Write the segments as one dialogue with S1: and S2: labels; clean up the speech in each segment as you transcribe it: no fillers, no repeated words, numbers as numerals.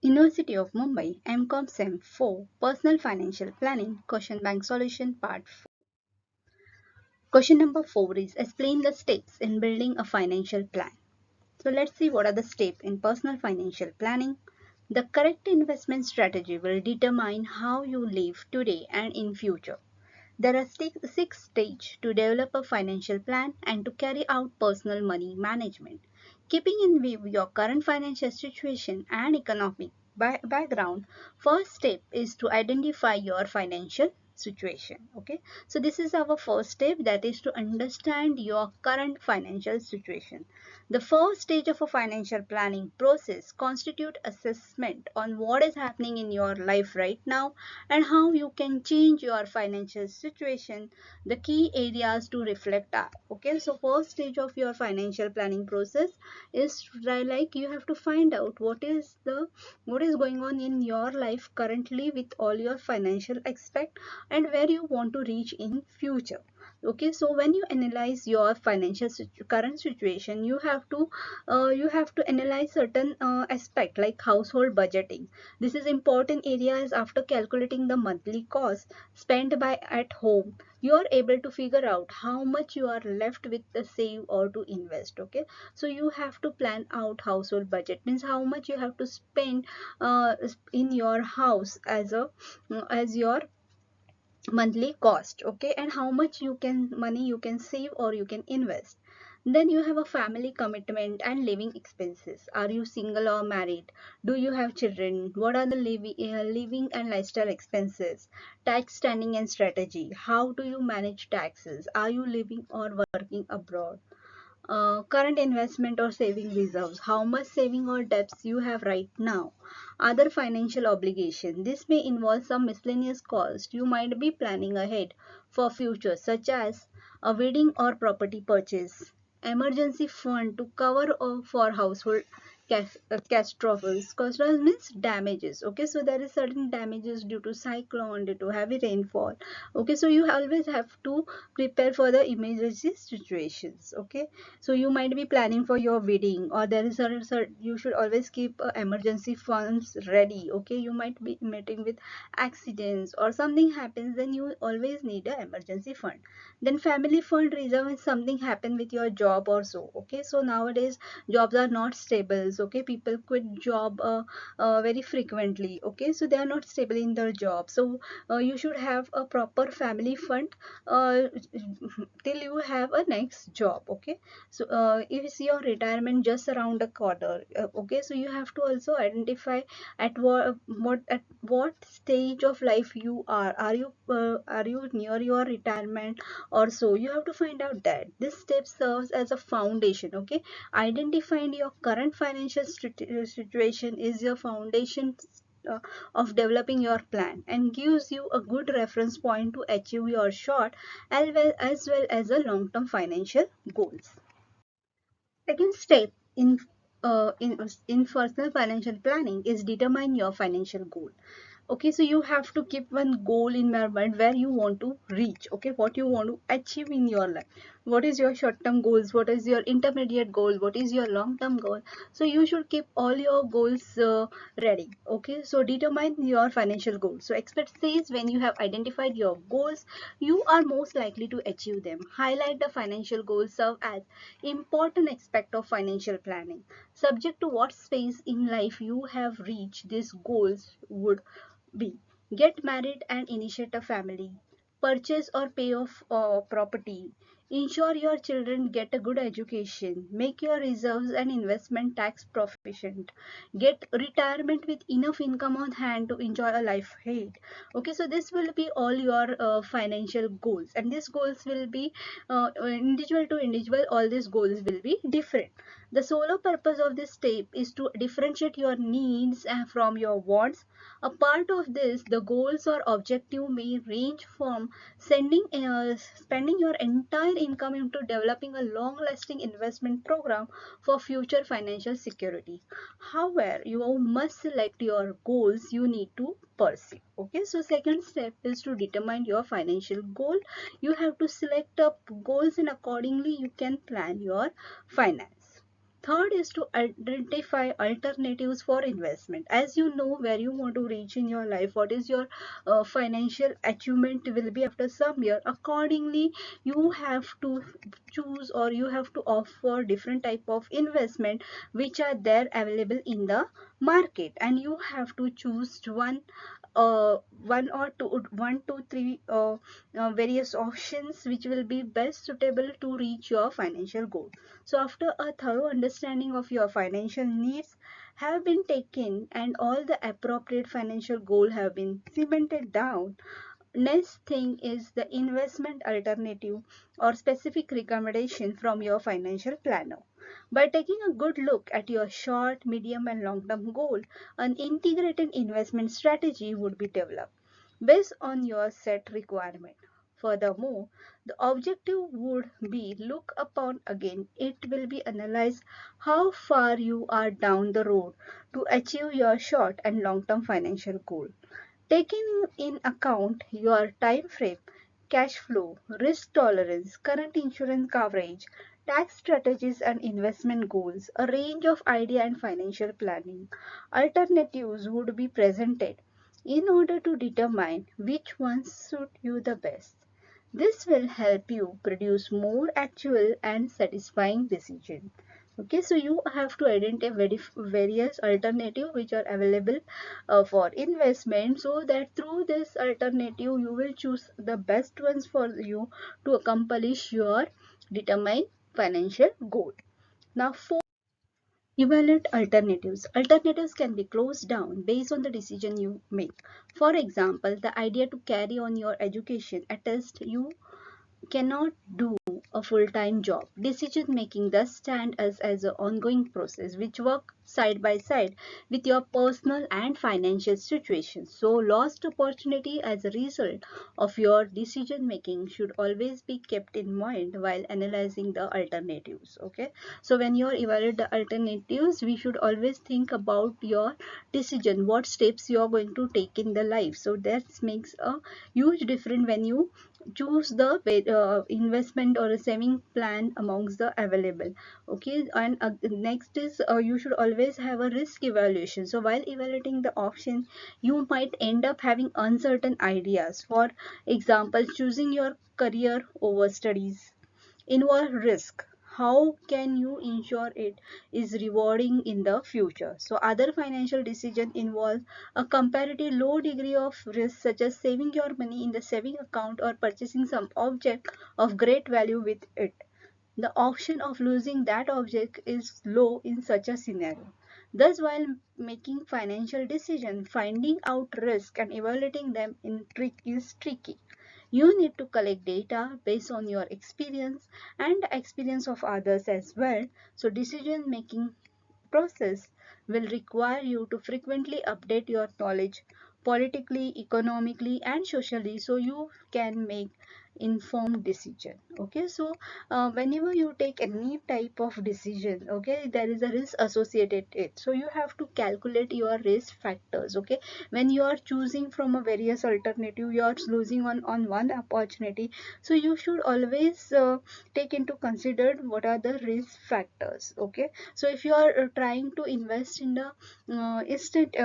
S1: University of Mumbai, Mcom Sem 4, Personal Financial Planning, Question Bank Solution Part 4. Question number 4 is explain the steps in building a financial plan. So let's see what are the steps in personal financial planning. The correct investment strategy will determine how you live today and in future. There are six stages to develop a financial plan and to carry out personal money management. Keeping in view your current financial situation and economic background, first step is to identify your financial situation. Okay, so this is our first step, that is to understand your current financial situation. The first stage of a financial planning process constitute assessment on what is happening in your life right now and how you can change your financial situation. The key areas to reflect are, okay, so first stage of your financial planning process is like you have to find out what is going on in your life currently with all your financial aspect and where you want to reach in future. Okay, so when you analyze your financial current situation, you have to analyze certain aspect like household budgeting. This is important areas. After calculating the monthly cost spent by at home, you are able to figure out how much you are left with the save or to invest. Okay, so you have to plan out household budget, means how much you have to spend in your house as your monthly cost. Okay, and how much money you can save or you can invest. Then you have a family commitment and living expenses. Are you single or married? Do you have children? What are the living and lifestyle expenses? Tax standing and strategy. How do you manage taxes? Are you living or working abroad? Current investment or saving reserves, how much saving or debts you have right now. Other financial obligation, this may involve some miscellaneous cost you might be planning ahead for future, such as a wedding or property purchase. Emergency fund to cover for household catastrophes. Catastrophes means damages. Okay, so there is certain damages due to cyclone, due to heavy rainfall. Okay, so you always have to prepare for the emergency situations. Okay, so you might be planning for your wedding, or there is you should always keep emergency funds ready. Okay, you might be meeting with accidents or something happens, then you always need a emergency fund. Then family fund reserve when something happen with your job or so. Okay, so nowadays jobs are not stable. Okay, people quit job very frequently. Okay, so they are not stable in their job, so you should have a proper family fund uh, till you have a next job. Okay, so if you see your retirement just around the corner. Okay, so you have to also identify at what stage of life you are you near your retirement or so. You have to find out that this step serves as a foundation. Okay, identifying your current financial situation is your foundation uh, of developing your plan and gives you a good reference point to achieve your short as well as a long-term financial goals. Second step in personal financial planning is determine your financial goal. Okay, so you have to keep one goal in your mind where you want to reach. Okay, what you want to achieve in your life. What is your short term goals? What is your intermediate goal? What is your long term goal? So you should keep all your goals ready. Okay, so determine your financial goals. So expert says when you have identified your goals, you are most likely to achieve them. Highlight the financial goals serve as important aspect of financial planning. Subject to what phase in life you have reached, these goals would be: get married and initiate a family, purchase or pay off property, ensure your children get a good education, make your reserves and investment tax proficient, get retirement with enough income on hand to enjoy a life ahead. Okay, so this will be all your financial goals, and these goals will be individual to individual. All these goals will be different. The sole purpose of this step is to differentiate your needs from your wants. A part of this, the goals or objective may range from spending your entire income into developing a long-lasting investment program for future financial security. However, you must select your goals you need to pursue. Okay, so second step is to determine your financial goal. You have to select up goals and accordingly you can plan your finance. Third is to identify alternatives for investment. As you know where you want to reach in your life, what is your financial achievement will be after some year, accordingly you have to choose or you have to offer different type of investment which are there available in the market, and you have to choose one or two, one, two, three various options which will be best suitable to reach your financial goal. So after a thorough understanding of your financial needs have been taken and all the appropriate financial goal have been cemented down, next thing is the investment alternative or specific recommendation from your financial planner. By taking a good look at your short, medium and long-term goal, an integrated investment strategy would be developed based on your set requirement. Furthermore, the objective would be look upon again. It will be analyzed how far you are down the road to achieve your short and long-term financial goal. Taking in account your time frame, cash flow, risk tolerance, current insurance coverage, tax strategies and investment goals, a range of idea and financial planning alternatives would be presented in order to determine which ones suit you the best. This will help you produce more actual and satisfying decisions. Okay, so you have to identify various alternatives which are available for investment, so that through this alternative you will choose the best ones for you to accomplish your determined financial goal. Now, four, evaluate alternatives. Alternatives can be closed down based on the decision you make. For example, the idea to carry on your education attest you cannot do a full-time job. Decision making thus stand as an ongoing process which work side by side with your personal and financial situation. So lost opportunity as a result of your decision making should always be kept in mind while analyzing the alternatives. Okay, so when you evaluate the alternatives, we should always think about your decision, what steps you are going to take in the life. So that makes a huge difference when you choose the investment or a saving plan amongst the available. Okay, and next is you should always have a risk evaluation. So while evaluating the option, you might end up having uncertain ideas. For example, choosing your career over studies involve risk. How can you ensure it is rewarding in the future? So other financial decisions involve a comparative low degree of risk, such as saving your money in the saving account or purchasing some object of great value with it. The option of losing that object is low in such a scenario. Thus, while making financial decisions, finding out risk and evaluating them in is tricky. You need to collect data based on your experience and the experience of others as well. So decision making process will require you to frequently update your knowledge politically, economically and socially, so you can make informed decision. Okay, so whenever you take any type of decision, okay, there is a risk associated it, so you have to calculate your risk factors. Okay, when you are choosing from a various alternative, you are losing on one opportunity, so you should always take into consider what are the risk factors. Okay, so if you are trying to invest in the estate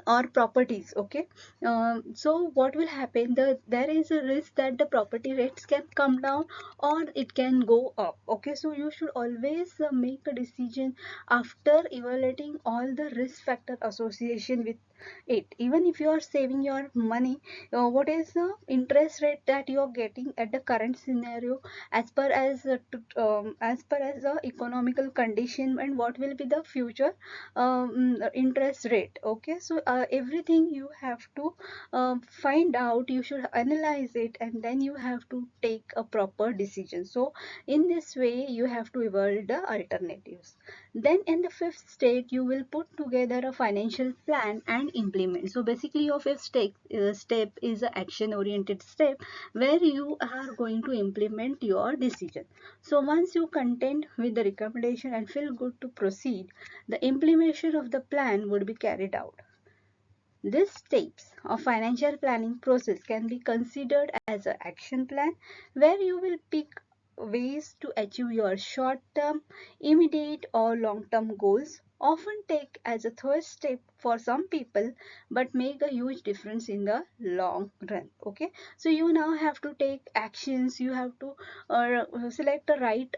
S1: or properties, okay, so what will happen, there is a risk that the property rates can come down or it can go up. Okay, so you should always make a decision after evaluating all the risk factor association with it. Even if you are saving your money, what is the interest rate that you are getting at the current scenario, as per as per as the economical condition, and what will be the future interest rate. Okay, so everything you have to find out, you should analyze it, and then you have to take a proper decision. So in this way you have to evaluate the alternatives. Then in the fifth stage, you will put together a financial plan and implement. So basically your fifth step is an action oriented step where you are going to implement your decision. So once you content with the recommendation and feel good to proceed, the implementation of the plan would be carried out. These steps of financial planning process can be considered as an action plan where you will pick ways to achieve your short-term, immediate, or long-term goals often take as a first step for some people but make a huge difference in the long run. Okay, so you now have to take actions. You have to select the right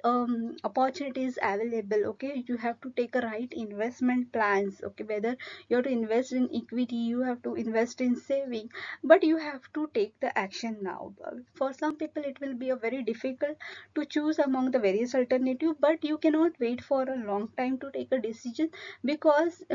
S1: opportunities available. Okay, you have to take a right investment plans. Okay, whether you have to invest in equity, you have to invest in saving, but you have to take the action now. For some people it will be a very difficult to choose among the various alternatives, but you cannot wait for a long time to take a decision, because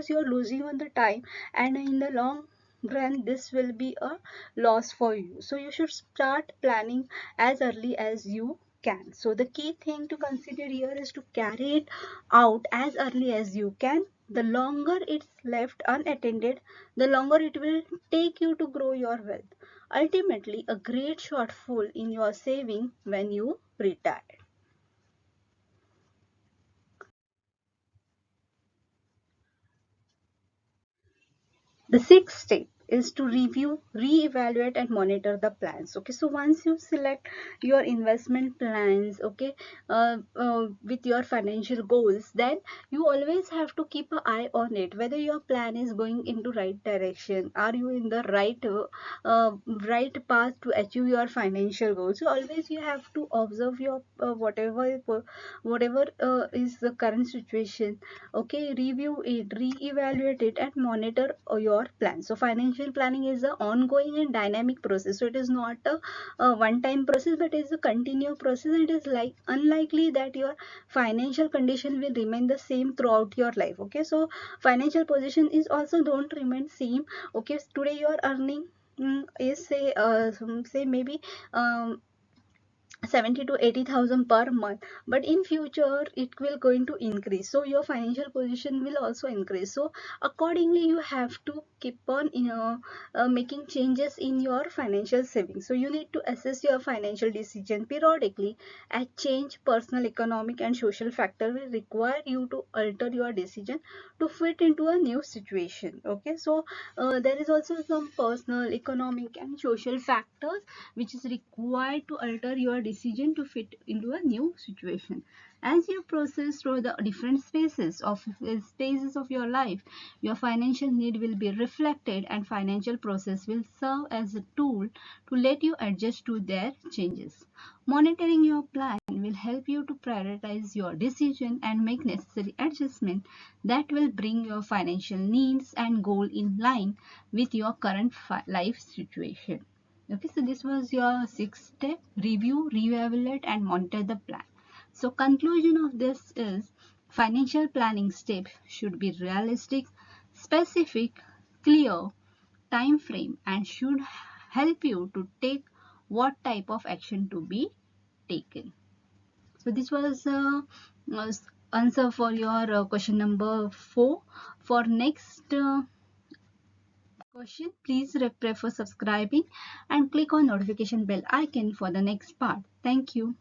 S1: you're losing on the time, and in the long run this will be a loss for you. So you should start planning as early as you can. So the key thing to consider here is to carry it out as early as you can. The longer it's left unattended, the longer it will take you to grow your wealth. Ultimately, a great shortfall in your saving when you retire. The sixth step is to review, re-evaluate and monitor the plans. Okay, so once you select your investment plans, okay, with your financial goals, then you always have to keep an eye on it, whether your plan is going into right direction. Are you in the right path to achieve your financial goals? So always you have to observe your whatever is the current situation. Okay, review it, re-evaluate it and monitor your plan. So financial planning is an ongoing and dynamic process. So it is not a one-time process, but it is a continuous process. It is like unlikely that your financial condition will remain the same throughout your life. Okay, so financial position is also don't remain same. Okay, today you are earning is say maybe 70 to 80,000 per month, but in future it will going to increase, so your financial position will also increase. So accordingly you have to keep on making changes in your financial savings. So you need to assess your financial decision periodically, as change personal, economic and social factor will require you to alter your decision to fit into a new situation. Okay, so there is also some personal, economic and social factors which is required to alter your decision to fit into a new situation. As you process through the different stages of your life, your financial need will be reflected, and financial process will serve as a tool to let you adjust to their changes. Monitoring your plan will help you to prioritize your decision and make necessary adjustment that will bring your financial needs and goal in line with your current life situation. Okay, so this was your sixth step: review, reevaluate, and monitor the plan. So, conclusion of this is financial planning steps should be realistic, specific, clear, time frame, and should help you to take what type of action to be taken. So, this was answer for your question number 4. For next question, please prefer subscribing and click on notification bell icon for the next part. Thank you.